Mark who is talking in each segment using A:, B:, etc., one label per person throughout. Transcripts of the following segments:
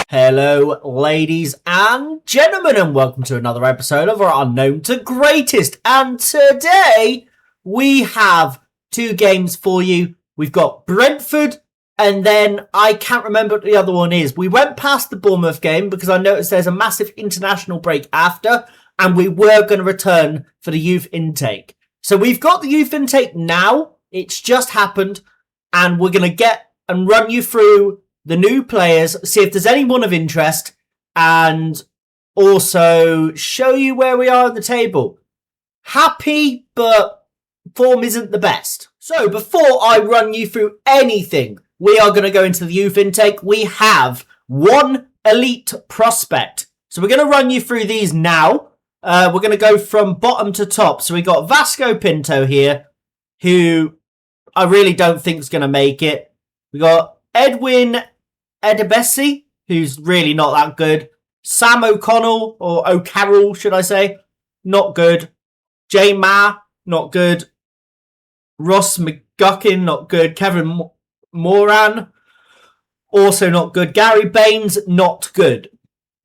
A: Hello, ladies and gentlemen, and welcome to another episode of our Unknown to Greatest. And today, we have two games for you. We've got Brentford, and then I can't remember what the other one is. We went past the Bournemouth game because I noticed there's a massive international break after, and we were going to return for the youth intake. So we've got the youth intake now. It's just happened, and we're going to get and run you through the new players, see if there's anyone of interest, and also show you where we are on the table. Happy, but form isn't the best. So before I run you through anything, we are going to go into the youth intake. We have one elite prospect. So we're going to run you through these now. We're going to go from bottom to top. So we got Vasco Pinto here, who I really don't think is going to make it. We got Edwin Edebesi, who's really not that good. Sam O'Connell, or O'Carroll, should I say, not good. J Ma, not good. Ross McGuckin, not good. Kevin Moran, also not good. Gary Baines, not good.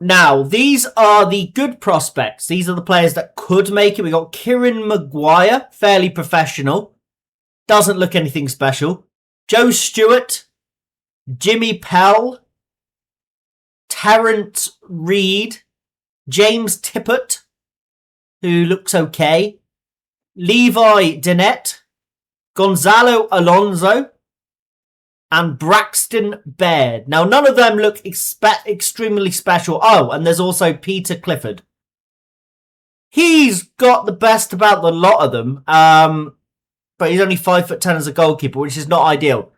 A: Now, these are the good prospects. These are the players that could make it. We got Kieran Maguire, fairly professional. Doesn't look anything special. Joe Stewart, Jimmy Pell, Terrence Reed, James Tippett, who looks okay, Levi Dinette, Gonzalo Alonso, and Braxton Baird. Now, none of them look extremely special. Oh, and there's also Peter Clifford. He's got the best about the lot of them, but he's only 5'10" as a goalkeeper, which is not ideal.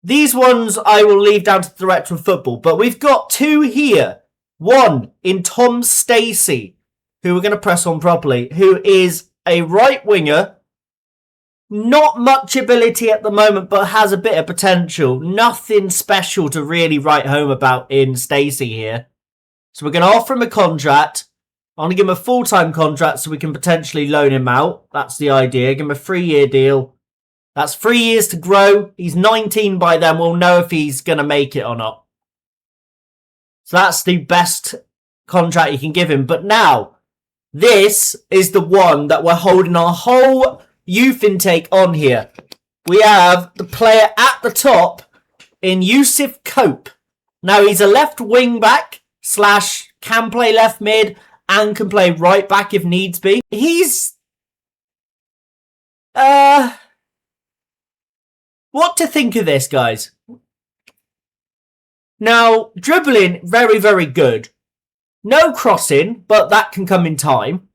A: These ones I will leave down to the director of football, but we've got two here. One in Tom Stacey, who we're going to press on properly, who is a right winger. Not much ability at the moment, but has a bit of potential. Nothing special to really write home about in Stacey here. So we're going to offer him a contract. I'm going to give him a full-time contract so we can potentially loan him out. That's the idea. Give him a 3-year deal. That's 3 years to grow. He's 19 by then. We'll know if he's going to make it or not. So that's the best contract you can give him. But now, this is the one that we're holding our whole youth intake on here. We have the player at the top in Yusuf Cope. Now, he's a left wing back / can play left mid and can play right back if needs be. He's... What to think of this, guys? Now, dribbling, very, very good. No crossing, but that can come in time.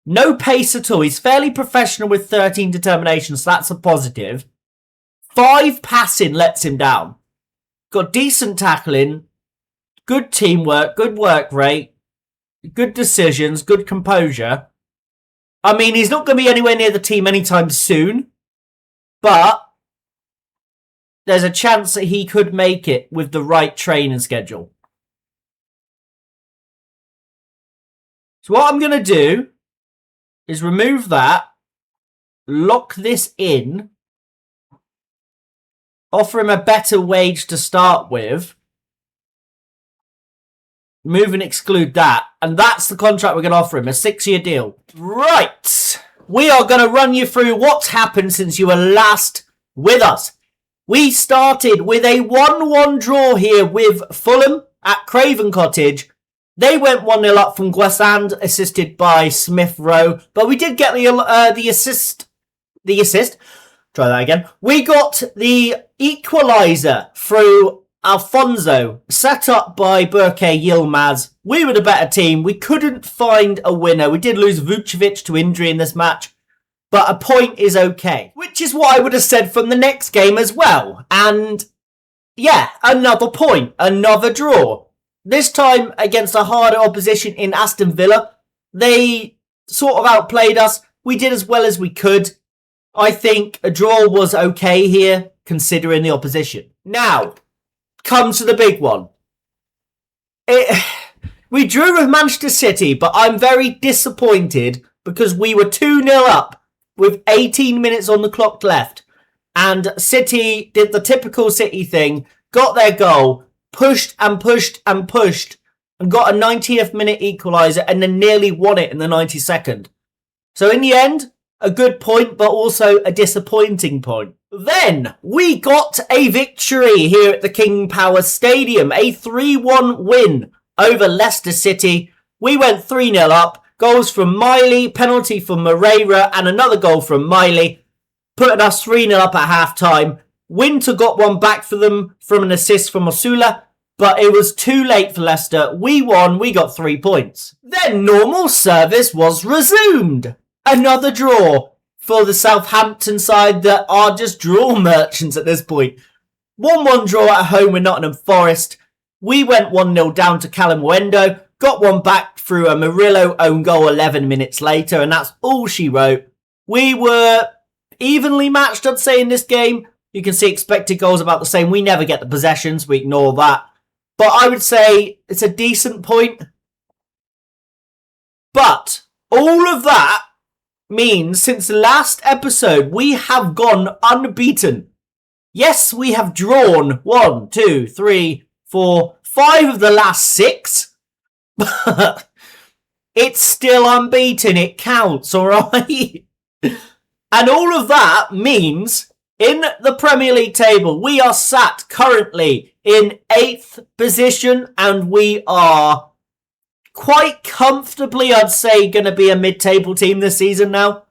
A: No pace at all. He's fairly professional with 13 determination, so that's a positive. 5 passing lets him down. Got decent tackling, good teamwork, good work rate, good decisions, good composure. I mean, he's not going to be anywhere near the team anytime soon, but there's a chance that he could make it with the right training schedule. So what I'm going to do is remove that, lock this in, offer him a better wage to start with, move and exclude that, and that's the contract we're going to offer him, a 6-year deal. Right, we are going to run you through what's happened since you were last with us. We started with a 1-1 draw here with Fulham at Craven Cottage. They went 1-0 up from Guessand, assisted by Smith Rowe. But we did get the assist. Try that again. We got the equaliser through Alfonso, set up by Berke Yilmaz. We were the better team. We couldn't find a winner. We did lose Vucevic to injury in this match. But a point is okay. Which is what I would have said from the next game as well. And yeah, another point. Another draw. This time against a harder opposition in Aston Villa. They sort of outplayed us. We did as well as we could. I think a draw was okay here, considering the opposition. Now, comes to the big one. We drew with Manchester City, but I'm very disappointed because we were 2-0 up with 18 minutes on the clock left. And City did the typical City thing, got their goal, pushed and pushed and pushed and got a 90th minute equaliser and then nearly won it in the 92nd. So in the end, a good point, but also a disappointing point. Then we got a victory here at the King Power Stadium, a 3-1 win over Leicester City. We went 3-0 up, goals from Miley, penalty from Moreira, and another goal from Miley, putting us 3-0 up at half-time. Winter got one back for them from an assist from Osula, but it was too late for Leicester. We won, we got 3 points. Then normal service was resumed. Another draw for the Southampton side that are just draw merchants at this point. 1-1 draw at home with Nottingham Forest. We went 1-0 down to Callum Wendo, got one back through a Murillo own goal 11 minutes later, and that's all she wrote. We were evenly matched, I'd say, in this game. You can see expected goals about the same. We never get the possessions, we ignore that. But I would say it's a decent point. But all of that means since the last episode, we have gone unbeaten. Yes, we have drawn 1, 2, 3, 4, 5 of the last 6. But it's still unbeaten. It counts, alright? And all of that means in the Premier League table, we are sat currently in 8th position and we are quite comfortably, I'd say, going to be a mid-table team this season now.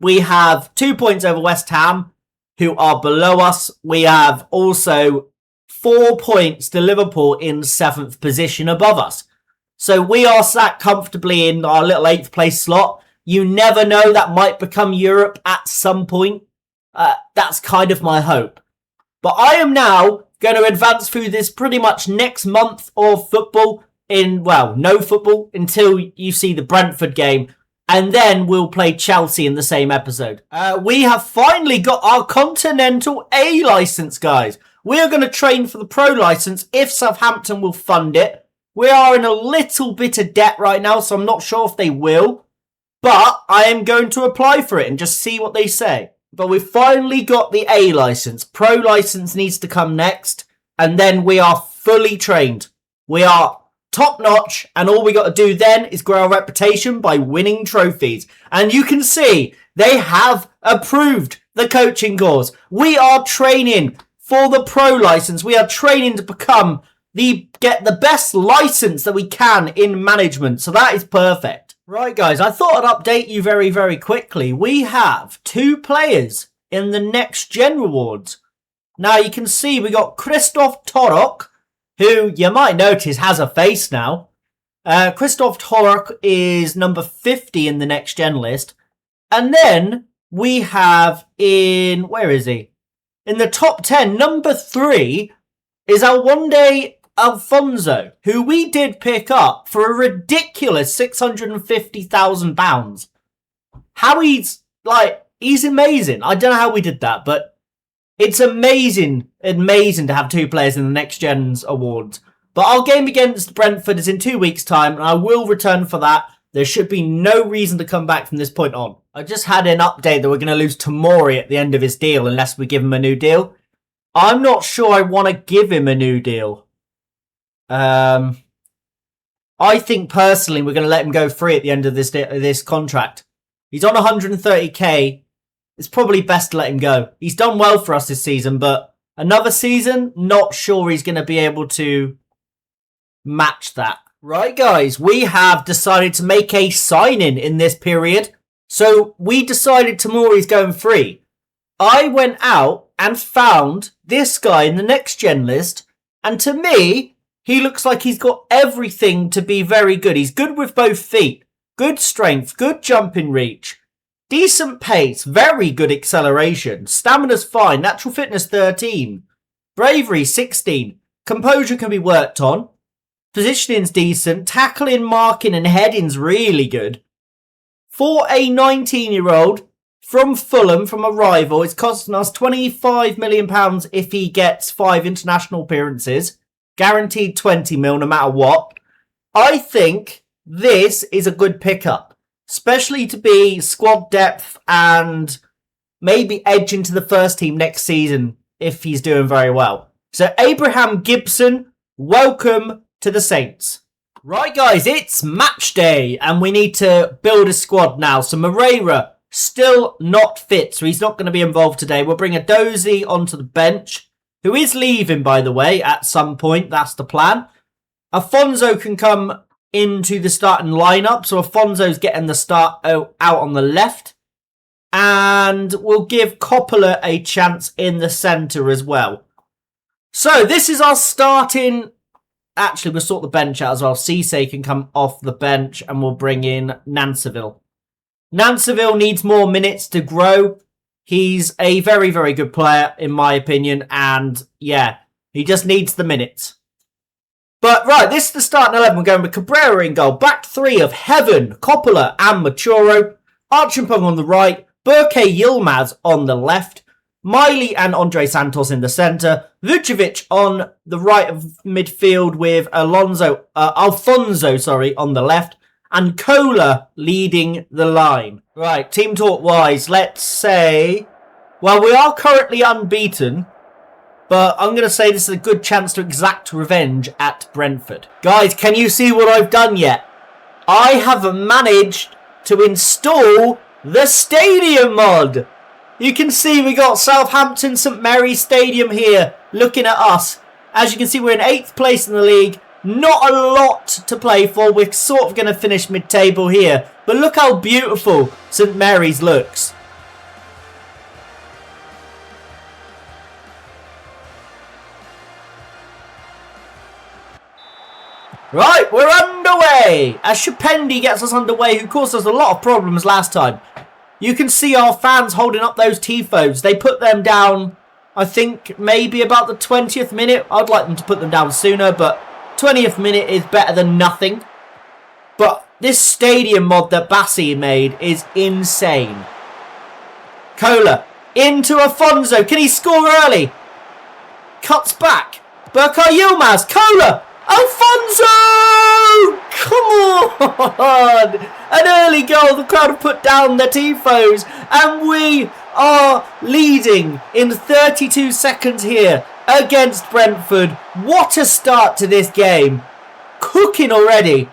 A: We have 2 points over West Ham, who are below us. We have also 4 points to Liverpool in 7th position above us. So we are sat comfortably in our little 8th place slot. You never know, that might become Europe at some point. That's kind of my hope. But I am now going to advance through this pretty much next month of football no football until you see the Brentford game. And then we'll play Chelsea in the same episode. We have finally got our Continental A licence, guys. We are going to train for the Pro licence if Southampton will fund it. We are in a little bit of debt right now, so I'm not sure if they will. But I am going to apply for it and just see what they say. But we've finally got the A licence. Pro licence needs to come next. And then we are fully trained. We are top notch. And all we got to do then is grow our reputation by winning trophies. And you can see they have approved the coaching course. We are training for the Pro licence. We are training to get the best licence that we can in management. So that is perfect. Right, guys, I thought I'd update you very, very quickly. We have 2 players in the Next Gen Rewards. Now, you can see we got Christoph Torok, who you might notice has a face now. Christoph Torok is number 50 in the Next Gen list. And then we have where is he? In the top 10, number 3 is Alwande Alfonso, who we did pick up for a ridiculous £650,000. He's amazing. I don't know how we did that, but it's amazing to have 2 players in the Next Gens Awards. But our game against Brentford is in 2 weeks' time, and I will return for that. There should be no reason to come back from this point on. I just had an update that we're going to lose Tomori at the end of his deal unless we give him a new deal. I'm not sure I want to give him a new deal. I think personally we're going to let him go free at the end of this contract. He's on 130k. It's probably best to let him go. He's done well for us this season, but another season, not sure he's going to be able to match that. Right, guys, we have decided to make a sign-in in this period. So we decided Tomori's going free. I went out and found this guy in the Next Gen list, and to me, he looks like he's got everything to be very good. He's good with both feet, good strength, good jumping reach, decent pace, very good acceleration, stamina's fine, natural fitness 13, bravery 16, composure can be worked on, positioning's decent, tackling, marking and heading's really good. For a 19-year-old from Fulham, from a rival, it's costing us £25 million if he gets 5 international appearances. Guaranteed 20 mil no matter what. I think this is a good pickup, especially to be squad depth and maybe edge into the first team next season if he's doing very well. So Abraham Gibson, welcome to the Saints. Right, guys, it's match day, and we need to build a squad now. So Moreira, still not fit, so he's not going to be involved today. We'll bring a Dozy onto the bench, who is leaving, by the way, at some point. That's the plan. Afonso can come into the starting lineup, so Afonso's getting the start out on the left. And we'll give Coppola a chance in the centre as well. So this is our starting... Actually, we'll sort the bench out as well. Cisse can come off the bench and we'll bring in Nanceville. Nanceville needs more minutes to grow. He's a very, very good player, in my opinion. And, yeah, he just needs the minutes. But, right, this is the starting 11. We're going with Cabrera in goal. Back three of Heaven, Coppola and Machoro. Archimpong on the right. Burke Yilmaz on the left. Miley and Andre Santos in the centre. Vucevic on the right of midfield with Alfonso, on the left. And Kohler leading the line. Right, team talk wise, let's say... Well, we are currently unbeaten. But I'm going to say this is a good chance to exact revenge at Brentford. Guys, can you see what I've done yet? I have managed to install the stadium mod. You can see we got Southampton St Mary's Stadium here looking at us. As you can see, we're in 8th place in the league. Not a lot to play for. We're sort of going to finish mid-table here. But look how beautiful St Mary's looks. Right, we're underway. As Shapendi gets us underway, who caused us a lot of problems last time. You can see our fans holding up those tifos. They put them down, I think, maybe about the 20th minute. I'd like them to put them down sooner, but 20th minute is better than nothing. But this stadium mod that Bassi made is insane. Kohler into Afonso. Can he score early? Cuts back. Burkay Yilmaz. Kohler. Alfonso! Come on! An early goal. The crowd have put down their tifos. And we are leading in 32 seconds here against Brentford. What a start to this game. Cooking already.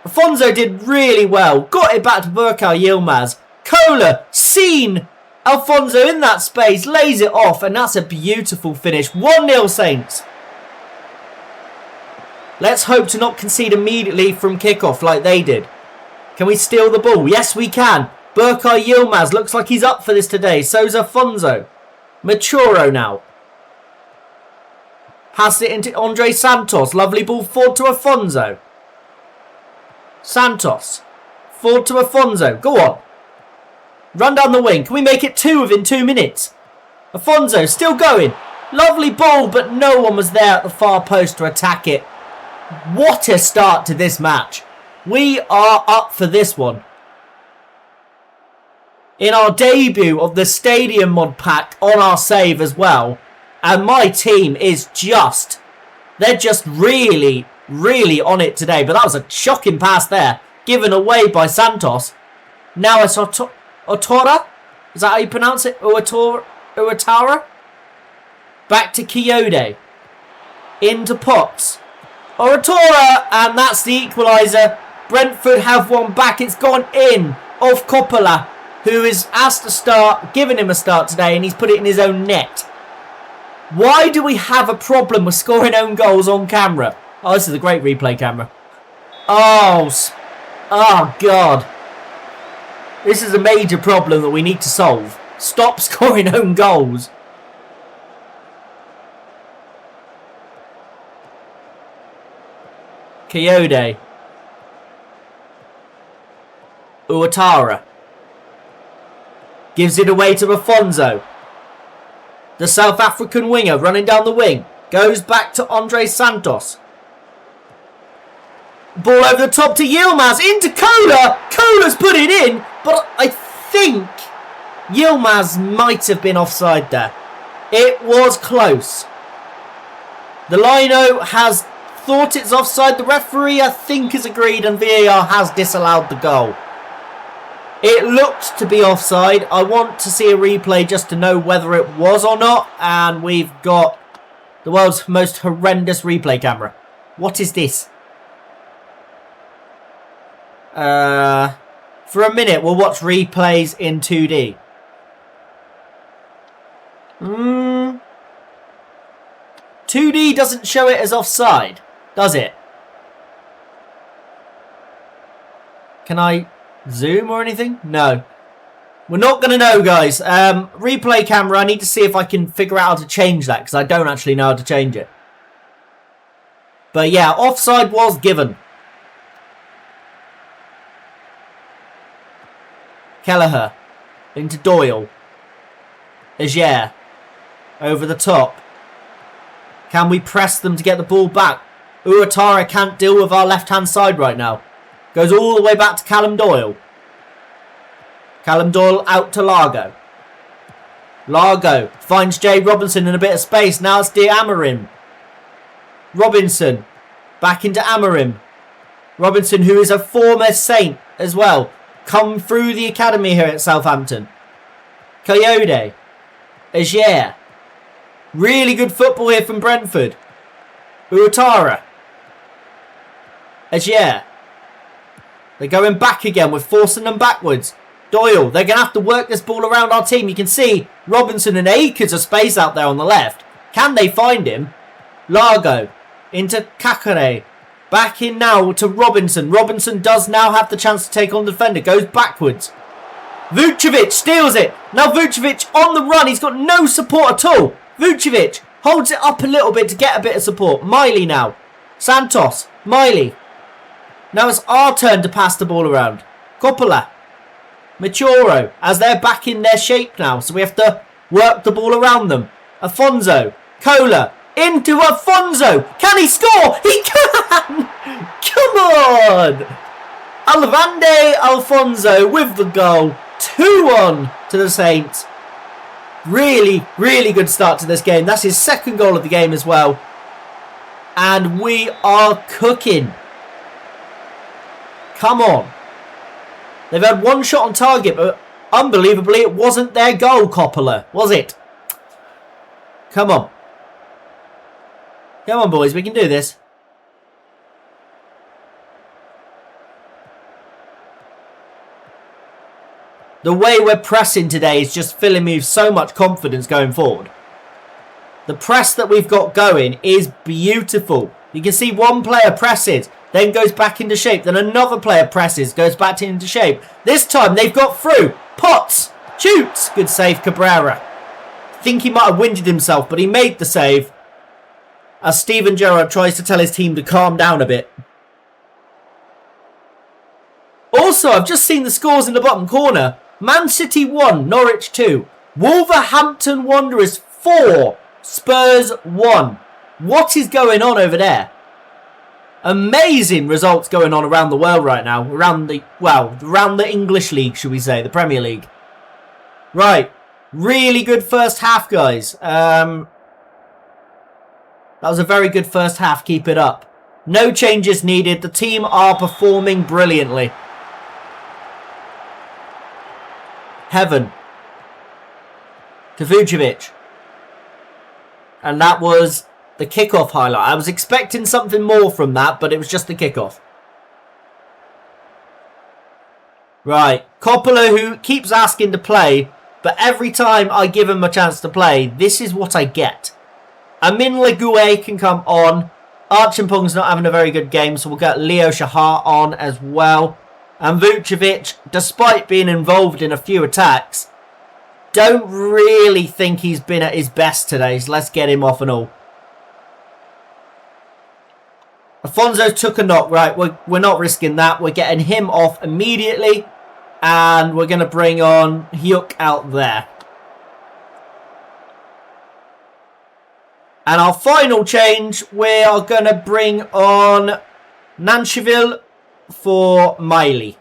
A: Afonso did really well. Got it back to Burkay Yilmaz. Kohler, seen Alfonso in that space. Lays it off. And that's a beautiful finish. 1-0 Saints. Let's hope to not concede immediately from kickoff like they did. Can we steal the ball? Yes, we can. Burkay Yilmaz looks like he's up for this today. So's Afonso. Machoro now. Pass it into Andre Santos. Lovely ball forward to Afonso. Santos. Forward to Afonso. Go on. Run down the wing. Can we make it 2 within 2 minutes? Afonso still going. Lovely ball, but no one was there at the far post to attack it. What a start to this match. We are up for this one. In our debut of the Stadium mod pack on our save as well. And my team is just... They're just really, really on it today. But that was a shocking pass there. Given away by Santos. Now it's Otora. Is that how you pronounce it? Uatara? Back to Kiyode. Into Potts. Oratora, and that's the equaliser. Brentford have one back. It's gone in off Coppola, who is asked to start, given him a start today, and he's put it in his own net. Why do we have a problem with scoring own goals on camera? Oh, this is a great replay camera. Oh God. This is a major problem that we need to solve. Stop scoring own goals. Kiyode. Uatara. Gives it away to Afonso. The South African winger running down the wing. Goes back to Andre Santos. Ball over the top to Yilmaz. Into Kohler. Kohler's put it in. But I think Yilmaz might have been offside there. It was close. The lino has thought it's offside. The referee, I think, has agreed, and VAR has disallowed the goal. It looked to be offside. I want to see a replay just to know whether it was or not. And we've got The world's most horrendous replay camera. What is this? For a minute, we'll watch replays in 2D. 2D doesn't show it as offside, does it? Can I zoom or anything? No. We're not going to know, guys. Replay camera, I need to see if I can figure out how to change that, because I don't actually know how to change it. But yeah, offside was given. Kelleher into Doyle. Aguirre over the top. Can we press them to get the ball back? Uatara can't deal with our left-hand side right now. Goes all the way back to Callum Doyle. Callum Doyle out to Largo. Largo finds Jay Robinson in a bit of space. Now it's De Amarim. Robinson back into Amarim. Robinson, who is a former Saint as well, come through the academy here at Southampton. Coyote. Aguirre. Really good football here from Brentford. Uatara. Aguirre. They're going back again. We're forcing them backwards. Doyle. They're going to have to work this ball around our team. You can see Robinson and acres of space out there on the left. Can they find him? Largo. Into Kakare. Back in now to Robinson. Robinson does now have the chance to take on the defender. Goes backwards. Vucevic steals it. Now Vucevic on the run. He's got no support at all. Vucevic holds it up a little bit to get a bit of support. Miley now. Santos. Miley. Now it's our turn to pass the ball around. Coppola. Machoro. As they're back in their shape now. So we have to work the ball around them. Afonso. Kohler. Into Afonso. Can he score? He can! Come on! Alvande Alfonso with the goal. 2-1 to the Saints. Really, really good start to this game. That's his second goal of the game as well. And we are cooking. Come on. They've had one shot on target, but unbelievably, it wasn't their goal, Coppola, was it? Come on. Come on, boys. We can do this. The way we're pressing today is just filling me with so much confidence going forward. The press that we've got going is beautiful. You can see one player presses, then goes back into shape. Then another player presses, goes back into shape. This time they've got through. Potts shoots. Good save, Cabrera. I think he might have winded himself, but he made the save. As Steven Gerrard tries to tell his team to calm down a bit. Also, I've just seen the scores in the bottom corner. Man City 1, Norwich 2. Wolverhampton Wanderers 4, Spurs 1. What is going on over there? Amazing results going on around the world right now. Around the English league, should we say. The Premier League. Right. Really good first half, guys. That was a very good first half. Keep it up. No changes needed. The team are performing brilliantly. Heaven. To Vucevic. And that was the kickoff highlight. I was expecting something more from that, but it was just the kickoff. Right. Coppola, who keeps asking to play, but every time I give him a chance to play, this is what I get. Amin Legue can come on. Archimpong's not having a very good game, so we'll get Leo Shahar on as well. And Vucevic, despite being involved in a few attacks, don't really think he's been at his best today. So let's get him off and all. Afonso took a knock. Right, we're not risking that. We're getting him off immediately. And we're going to bring on Hyuk out there. And our final change, we are going to bring on Nancheville for Miley.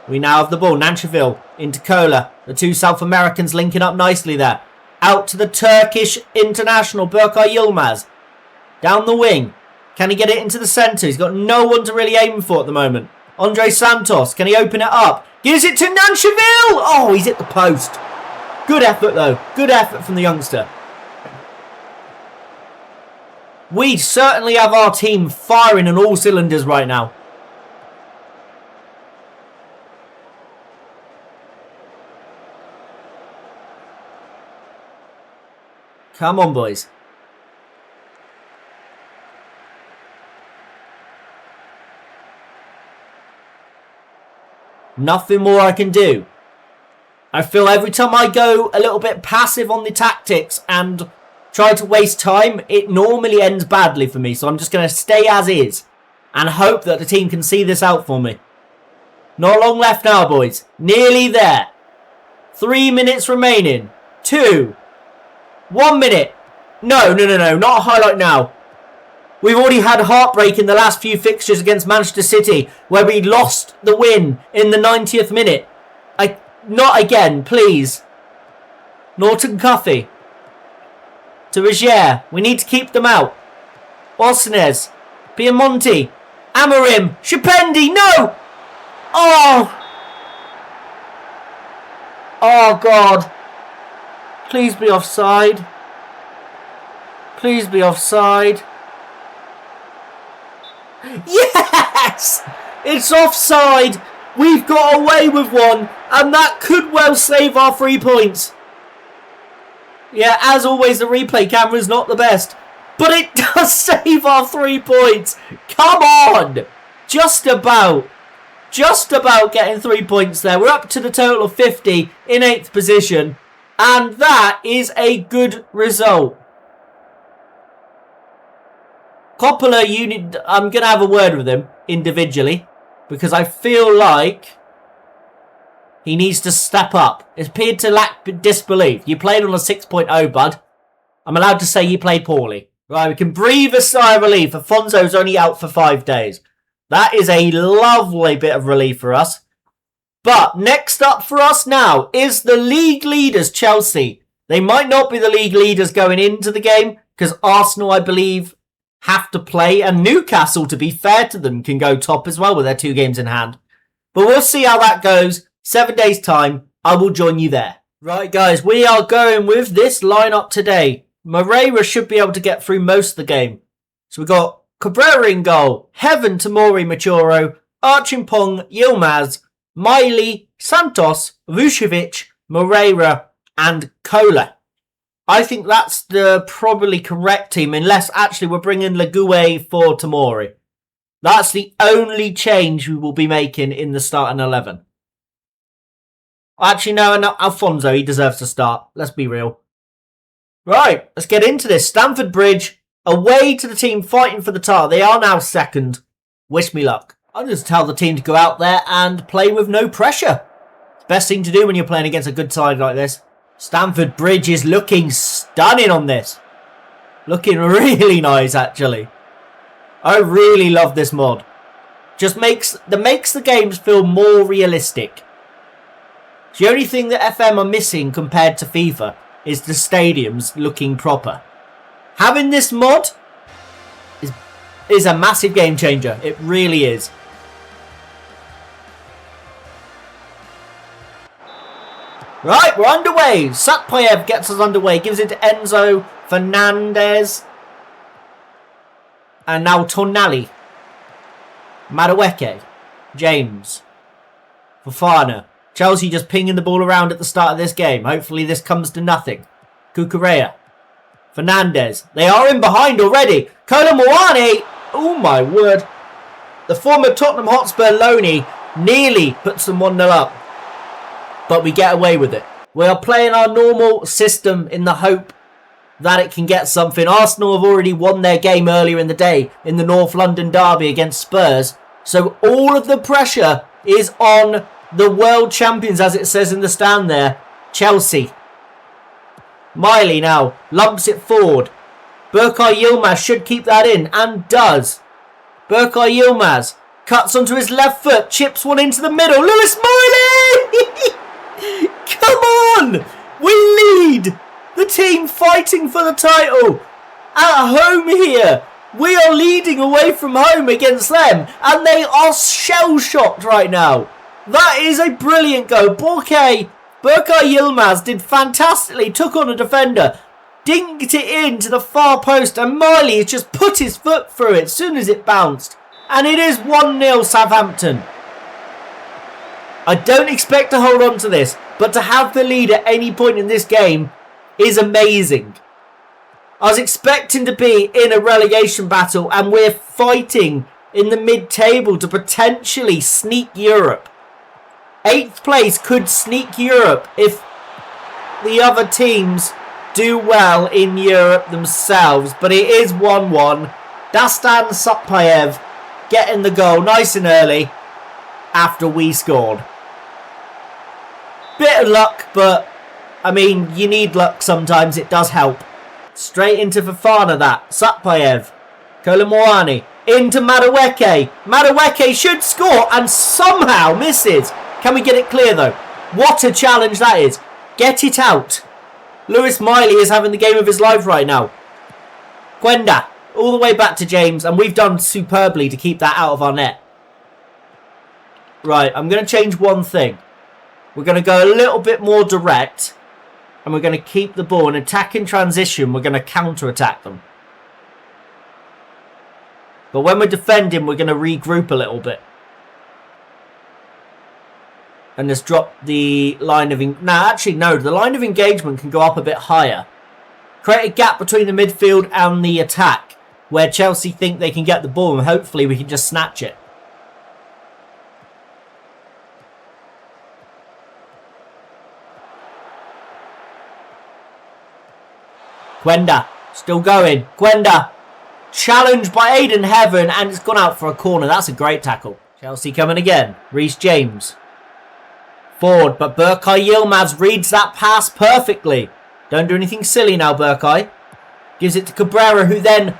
A: We now have the ball. Nancheville into Kohler. The two South Americans linking up nicely there. Out to the Turkish international, Berkay Yilmaz. Down the wing. Can he get it into the centre? He's got no one to really aim for at the moment. Andre Santos, can he open it up? Gives it to Nancheville! Oh, he's hit the post. Good effort, though. Good effort from the youngster. We certainly have our team firing on all cylinders right now. Come on, boys. Nothing more I can do. I feel every time I go a little bit passive on the tactics and try to waste time, it normally ends badly for me. So I'm just going to stay as is and hope that the team can see this out for me. Not long left now, boys. Nearly there. 3 minutes remaining. 2. 1 minute. No. Not a highlight now. We've already had heartbreak in the last few fixtures against Manchester City, where we lost the win in the 90th minute. Not again, please. Norton Cuffy. To Regier. We need to keep them out. Osnes. Piemonte. Amorim. Shapendi. No! Oh! Oh, God. Please be offside. Please be offside. Yes! It's offside. We've got away with one, and that could well save our 3 points. Yeah, as always, the replay camera's not the best, but it does save our 3 points. Come on! Just about getting 3 points there. We're up to the total of 50 in 8th position, and that is a good result. Coppola, I'm going to have a word with him individually because I feel like he needs to step up. It appeared to lack disbelief. You played on a 6.0, bud. I'm allowed to say you played poorly. Right, we can breathe a sigh of relief. Afonso's only out for 5 days. That is a lovely bit of relief for us. But next up for us now is the league leaders, Chelsea. They might not be the league leaders going into the game because Arsenal, I believe, have to play, and Newcastle, to be fair to them, can go top as well with their 2 games in hand. But we'll see how that goes. 7 days' time, I will join you there. Right, guys, we are going with this lineup today. Moreira should be able to get through most of the game. So we've got Cabrera in goal, Heaven, Tomori, Machoro, Archimpong, Yilmaz, Miley, Santos, Vucevic, Moreira, and Kola. I think that's the probably correct team, unless actually we're bringing Lague for Tomori. That's the only change we will be making in the starting 11. Actually, no, Alfonso, he deserves to start. Let's be real. Right, let's get into this. Stamford Bridge, away to the team fighting for the title. They are now second. Wish me luck. I'll just tell the team to go out there and play with no pressure. Best thing to do when you're playing against a good side like this. Stamford Bridge is looking stunning on this. Looking really nice, actually. I really love this mod. Just makes the games feel more realistic. The only thing that FM are missing compared to FIFA is the stadiums looking proper. Having this mod is a massive game changer. It really is. Right, we're underway. Satpayev gets us underway. Gives it to Enzo Fernandez. And now Tonali. Madueke. James. Fofana. Chelsea just pinging the ball around at the start of this game. Hopefully this comes to nothing. Cucurella. Fernandez. They are in behind already. Kolo Muani. Oh my word. The former Tottenham Hotspur loanee nearly puts them 1-0 up. But we get away with it. We are playing our normal system in the hope that it can get something. Arsenal have already won their game earlier in the day in the North London derby against Spurs. So all of the pressure is on the world champions, as it says in the stand there, Chelsea. Miley now lumps it forward. Berkay Yilmaz should keep that in, and does. Berkay Yilmaz cuts onto his left foot, chips one into the middle. Lewis Miley! Come on! We lead! The team fighting for the title! At home here! We are leading away from home against them, and they are shell-shocked right now. That is a brilliant goal. Berkay Yilmaz did fantastically, took on a defender, dinked it into the far post, and Miley has just put his foot through it as soon as it bounced. And it is 1-0 Southampton. I don't expect to hold on to this, but to have the lead at any point in this game is amazing. I was expecting to be in a relegation battle, and we're fighting in the mid-table to potentially sneak Europe. 8th place could sneak Europe if the other teams do well in Europe themselves. But it is 1-1. Dastan Satpayev getting the goal nice and early after we scored. Bit of luck, but I mean, you need luck sometimes. It does help. Straight into Fofana that. Satpayev. Kolomwani. Into Madueke. Madueke should score and somehow misses. Can we get it clear though? What a challenge that is. Get it out. Lewis Miley is having the game of his life right now. Gwenda. All the way back to James. And we've done superbly to keep that out of our net. Right. I'm going to change one thing. We're going to go a little bit more direct. And we're going to keep the ball. In attack in transition, we're going to counter-attack them. But when we're defending, we're going to regroup a little bit. And just drop the line of... the line of engagement can go up a bit higher. Create a gap between the midfield and the attack, where Chelsea think they can get the ball, and hopefully we can just snatch it. Gwenda, still going. Gwenda, challenged by Aiden Heaven, and it's gone out for a corner. That's a great tackle. Chelsea coming again. Reece James. Forward, but Berkay Yilmaz reads that pass perfectly. Don't do anything silly now, Berkay. Gives it to Cabrera, who then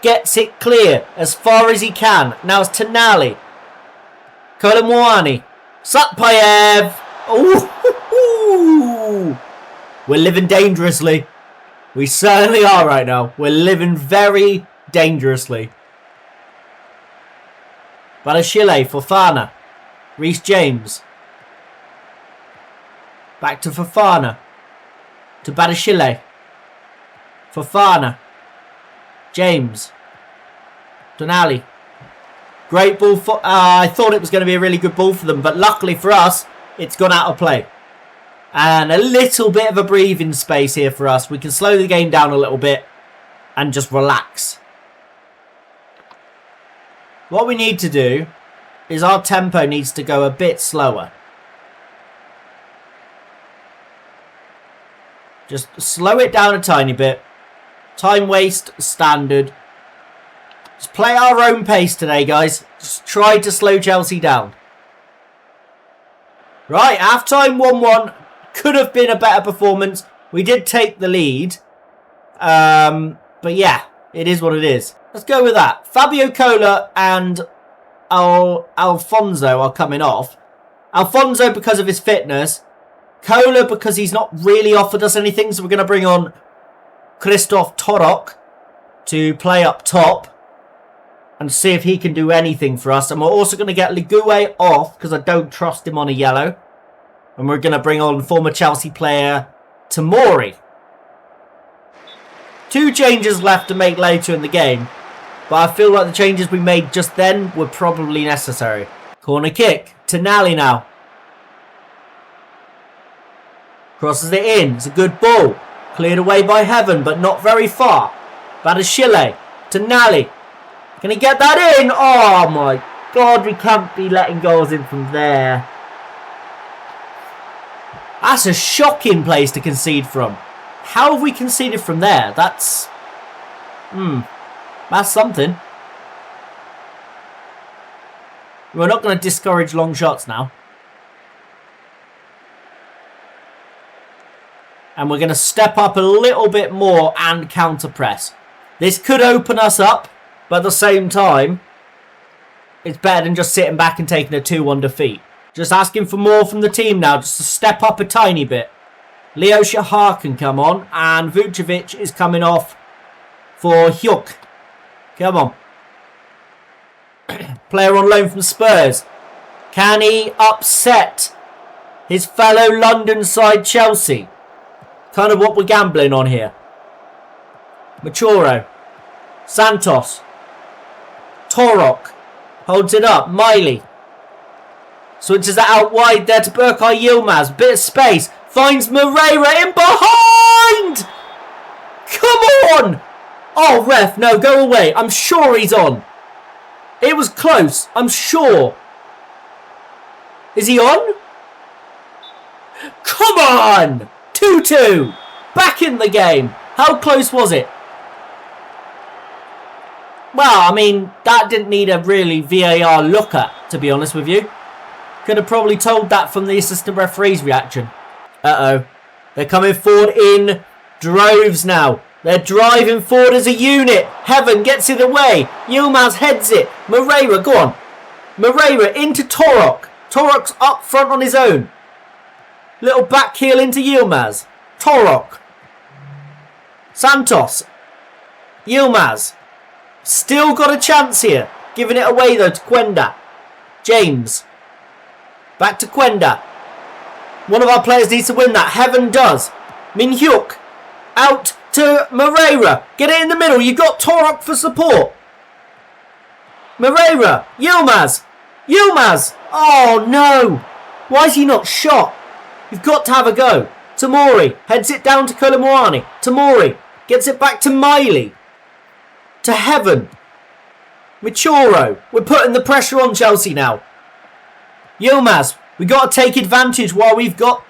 A: gets it clear as far as he can. Now it's Tonali. Kolomwani. Satpayev. Ooh. We're living dangerously. We certainly are right now. We're living very dangerously. Balashile, Fofana. Reece James. Back to Fofana. To Balashile. Fofana. James. Tonali. Great ball for... I thought it was going to be a really good ball for them, but luckily for us, it's gone out of play. And a little bit of a breathing space here for us. We can slow the game down a little bit and just relax. What we need to do is our tempo needs to go a bit slower. Just slow it down a tiny bit. Time waste, standard. Just play our own pace today, guys. Just try to slow Chelsea down. Right, half-time 1-1. Could have been a better performance. We did take the lead. But yeah, it is what it is. Let's go with that. Fabio Cola and Alfonso are coming off. Alfonso because of his fitness. Cola because he's not really offered us anything. So we're going to bring on Christoph Torok to play up top. And see if he can do anything for us. And we're also going to get Ligue off because I don't trust him on a yellow. And we're going to bring on former Chelsea player Tamori. 2 changes left to make later in the game. But I feel like the changes we made just then were probably necessary. Corner kick. Tonali now. Crosses it in. It's a good ball. Cleared away by Heaven, but not very far. Badashile. Tonali. Can he get that in? Oh my God, we can't be letting goals in from there. That's a shocking place to concede from. How have we conceded from there? That's something. We're not going to discourage long shots now. And we're going to step up a little bit more and counter press. This could open us up, but at the same time, it's better than just sitting back and taking a 2-1 defeat. Just asking for more from the team now, just to step up a tiny bit. Leo Shahar can come on, and Vucevic is coming off for Hyuk. Come on. Player on loan from Spurs. Can he upset his fellow London side Chelsea? Kind of what we're gambling on here. Machoro. Santos. Torok. Holds it up. Miley. Switches that out wide there to Berkay Yilmaz. Bit of space. Finds Moreira in behind! Come on! Oh, ref, no, go away. I'm sure he's on. It was close, I'm sure. Is he on? Come on! 2-2. Back in the game. How close was it? Well, I mean, that didn't need a really VAR look at, to be honest with you. Could have probably told that from the assistant referee's reaction. Uh-oh. They're coming forward in droves now. They're driving forward as a unit. Heaven gets it away. Yilmaz heads it. Moreira, go on. Moreira into Torok. Torok's up front on his own. Little back heel into Yilmaz. Torok. Santos. Yilmaz. Still got a chance here. Giving it away though to Quenda. James. Back to Quenda. One of our players needs to win that. Heaven does. Min-hyuk. Out to Moreira. Get it in the middle. You got Torok for support. Moreira. Yilmaz. Yilmaz. Oh no. Why is he not shot? You've got to have a go. Tamori. Heads it down to Kolomoani. Tamori. Gets it back to Miley. To Heaven. Michoro. We're putting the pressure on Chelsea now. Yilmaz. We've got to take advantage while we've got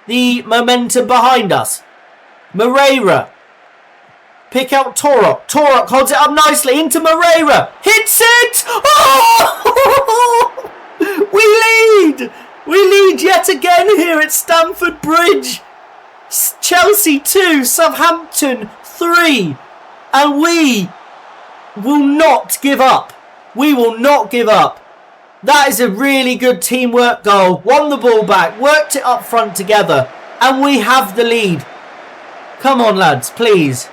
A: the momentum behind us. Moreira. Pick out Torok. Torok holds it up nicely into Moreira. Hits it! Oh! We lead! We lead yet again here at Stamford Bridge. Chelsea 2, Southampton 3. And we will not give up. We will not give up. That is a really good teamwork goal. Won the ball back, worked it up front together, and we have the lead. Come on, lads, please.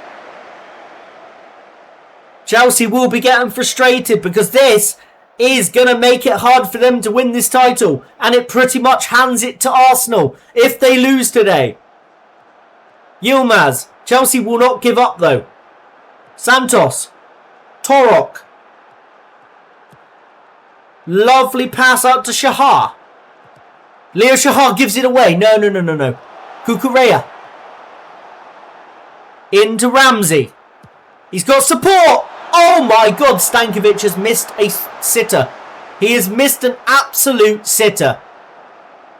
A: Chelsea will be getting frustrated because this is going to make it hard for them to win this title, and it pretty much hands it to Arsenal if they lose today. Yilmaz. Chelsea will not give up, though. Santos. Torok. Lovely pass out to Shahar. Leo Shahar gives it away. No. Kukureya. Into Ramsey. He's got support. Oh my God, Stankovic has missed a sitter. He has missed an absolute sitter.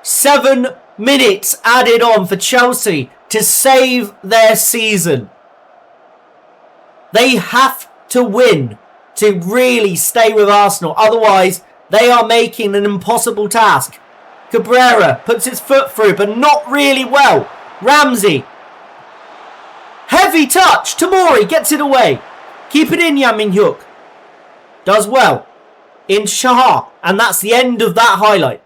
A: 7 minutes added on for Chelsea to save their season. They have to win to really stay with Arsenal. Otherwise, they are making an impossible task. Cabrera puts his foot through, but not really well. Ramsey. Heavy touch. Tamori gets it away. Keep it in, Min-hyuk. Does well. In Shahar. And that's the end of that highlight.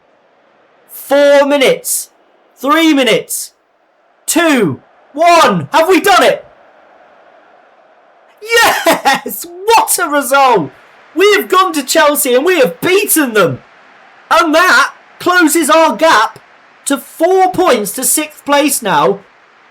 A: 4 minutes. 3 minutes. 2. 1. Have we done it? Yes! What a result! We have gone to Chelsea and we have beaten them. And that closes our gap to 4 points to 6th place now.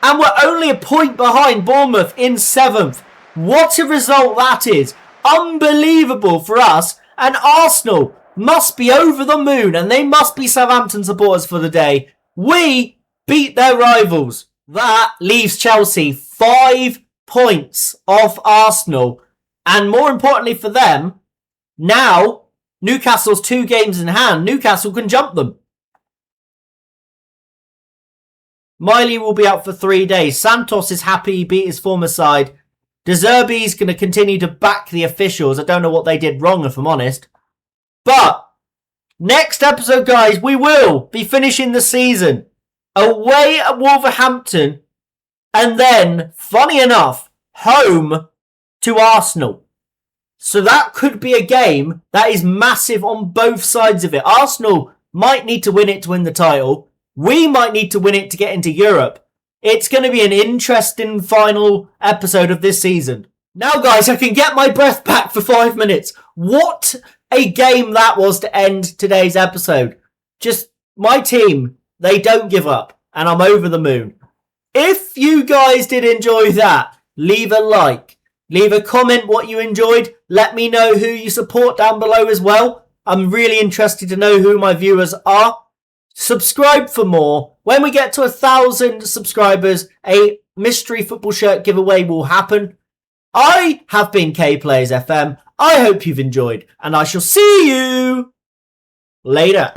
A: And we're only a point behind Bournemouth in 7th. What a result that is. Unbelievable for us. And Arsenal must be over the moon. And they must be Southampton supporters for the day. We beat their rivals. That leaves Chelsea 5 points off Arsenal. And more importantly for them, now Newcastle's 2 games in hand. Newcastle can jump them. Miley will be out for 3 days. Santos is happy he beat his former side. De Zerbi's going to continue to back the officials. I don't know what they did wrong, if I'm honest. But next episode, guys, we will be finishing the season away at Wolverhampton. And then, funny enough, home to Arsenal. So that could be a game that is massive on both sides of it. Arsenal might need to win it to win the title. We might need to win it to get into Europe. It's going to be an interesting final episode of this season. Now, guys, I can get my breath back for 5 minutes. What a game that was to end today's episode. Just my team, they don't give up, and I'm over the moon. If you guys did enjoy that, leave a like, leave a comment what you enjoyed. Let me know who you support down below as well. I'm really interested to know who my viewers are. Subscribe for more. When we get to 1,000 subscribers, a mystery football shirt giveaway will happen. I have been K-PlaysFM. I hope you've enjoyed, and I shall see you later.